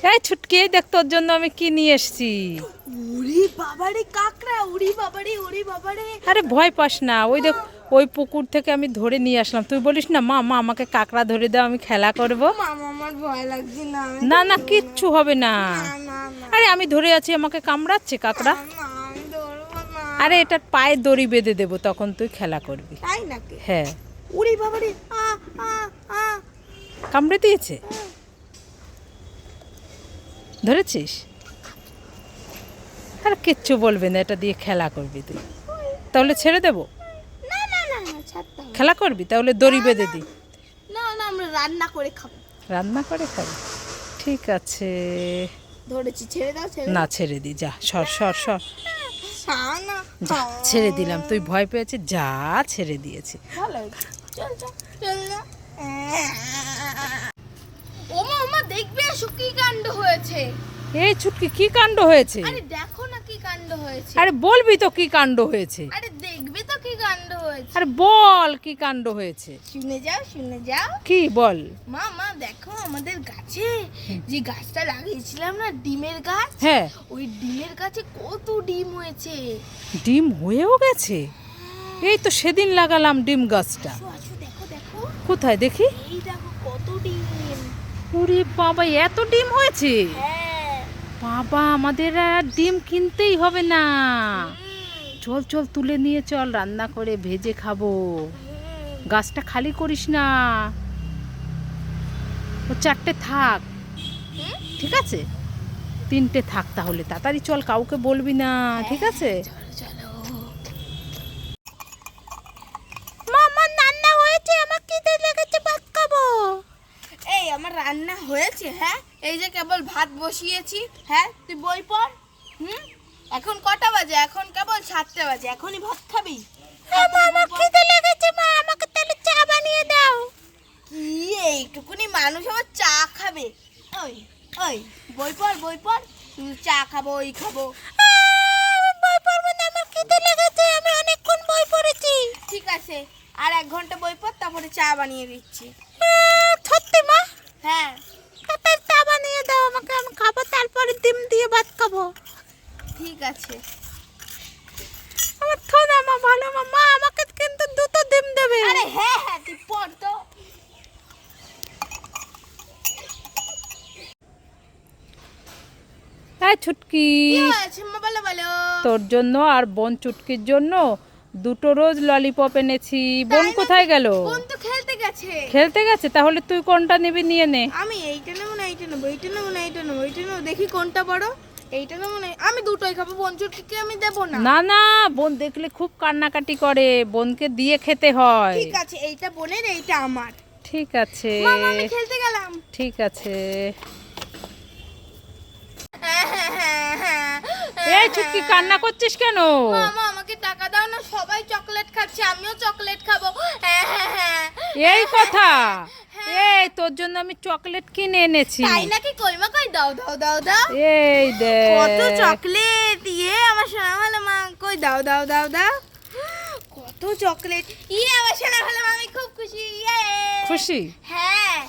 এই ছুটকি, দেখ তোর জন্য আমি কি নিয়ে এসেছি। উড়ি বাবারে কাকড়া, উড়ি বাবারে, উড়ি বাবারে। আরে ভয় পাস না, ওই দেখ ওই পুকুর থেকে আমি ধরে নিয়ে আসলাম। তুই বলিস না মা মা আমাকে কাঁকড়া ধরে দাও, আমি খেলা করব। মামা আমার ভয় লাগছে না। না না, কিচ্ছু হবে না। না না না আরে আমি ধরে আছি, আমাকে কামড়াচ্ছে কাঁকড়া। না, আমি ধরবো না। আরে এটার পায়ে দড়ি বেঁধে দেবো, তখন তুই খেলা করবি। তাই নাকি? হ্যাঁ। উড়ি বাবারে, আ আ আ। কামড়ে দিয়েছে? ধরেছিস? আর কিচ্ছু বলবে না, এটা দিয়ে খেলা করবি তুই। তাহলে ছেড়ে দেবো? না না না না, ছাড়তে হবে। খেলা করবি তাহলে দড়ি বেঁধে দিই। না না, আমরা রান্না করে খাবো। রান্না করে খাবি? ঠিক আছে। ধরেছি, ছেড়ে দাও, ছেড়ে না ছেড়ে দি, যা সর সর সর। দাও না। যা ছেড়ে দিলাম, তুই ভয় পেয়েছিস, যা ছেড়ে দিয়েছি। ভালো হয়েছে। চল চল চল না। ওমা ওমা, দেখবে এসো কি কাণ্ড হয়েছে। এই ছুটকি, কি কাণ্ড হয়েছে? আরে দেখো না কি কাণ্ড হয়েছে। আরে বলবি তো কি কাণ্ড হয়েছে। আরে দেখবে তো কি কাণ্ড হয়েছে। আরে বল কি কাণ্ড হয়েছে। শুনে যাও, শুনে যাও। কি বল? মা মা দেখো, আমাদের গাছে যে গাছটা লাগিয়েছিলাম না, ডিমের গাছ। হ্যাঁ। ওই ডিমের গাছে কত ডিম হয়েছে। ডিম হয়েও গেছে? এই তো সেদিন লাগালাম ডিম গাছটা। আসো আসো, দেখো দেখো। কোথায় দেখি? এই দেখো কত ডিম। ওরে বাবা, এত ডিম হয়েছে! হ্যাঁ। বাবা, আমাদের আর ডিম কিনতেই হবে না। চল চল, তুলে নিয়ে চল, রান্না করে ভেজে খাবো। গাছটা খালি করিস না, ও 4টে থাক। ঠিক আছে, 3টে থাক তাহলে। তাড়াতাড়ি চল, কাউকে বলবি না, ঠিক আছে? চলো। মামা, রান্না হয়েছে, আমার খিদে লেগেছে, ভাত খাবো। এই আমার রান্না হয়েছে, হ্যাঁ। এই যে কেবল ভাত বসিয়েছি, হ্যাঁ। তুই বই পড়। এখন কটা বাজে? এখন কেবল 7টা বাজে, এখনই ভাত খাবি? আমার খিদে লেগেছে মা, আমাকে তাহলে চা বানিয়ে দাও। কি এইটুকুনি মানুষ আবার চা খাবে? ওই ওই, বই পড় বই পড়। তুই চা খাবো, ওই খাবো। বই পড়বো না, আমার খিদে লেগেছে, আমি অনেকক্ষণ বই পড়েছি। ঠিক আছে, আর 1 ঘন্টা বই পড়, তারপরে চা বানিয়ে দিচ্ছি। সত্যি মা? হ্যাঁ। তাড়াতাড়ি চা বানিয়ে দাও আমাকে, আমি খাবো, তারপরে ডিম দিয়ে ভাত খাবো। ঠিক আছে। আমার থোনা মা, ভালো মা, মা আমাকে কিন্তু 2টো ডিম দেবে। আরে হ্যাঁ হ্যাঁ, তুই পড় তো। হ্যাঁ ছুটকি, কি হয়েছে মা, বলো বলো। তোর জন্য আর বোন চুটকির জন্য 2টো রোজ ললিপপ এনেছি। বোন কোথায় গেল? বোন তো খেলতে গেছে। খেলতে গেছে? তাহলে তুই কোনটা নিবি, নিয়ে নে। আমি এইটা নেবো না, এইটা নেবো, এইটা নেবো না, এইটা নেবো, এইটা নেবো। দেখি কোনটা বড়। এইটা নেবো না, আমি দুটোই খাবো। বোন চুটকিকে আমি দেবো না। না না, বোন দেখলে খুব কান্নাকাটি করে, বোনকে দিয়ে খেতে হয়। ঠিক আছে, এইটা বোনের, এইটা আমার। ঠিক আছে, মামা আমি খেলতে গেলাম। ঠিক আছে। এই এই ছুটকি, কান্না করছিস কেন? মামা আমাকে টাকা দাও না, সবাই চকলেট খাচ্ছে, আমিও চকলেট খাবো। এই কথা? এই তোর জন্য আমি চকলেট কিনে এনেছি। তাই নাকি? কই মা কই, দাও দাও দাও দাও। এই দেখ কত চকলেট! আমার সোনা ভালো মা, কই দাও দাও দাও দাও। কত চকলেট! আমার সোনা ভালো মা, আমি খুব খুশি। খুশি? হ্যাঁ।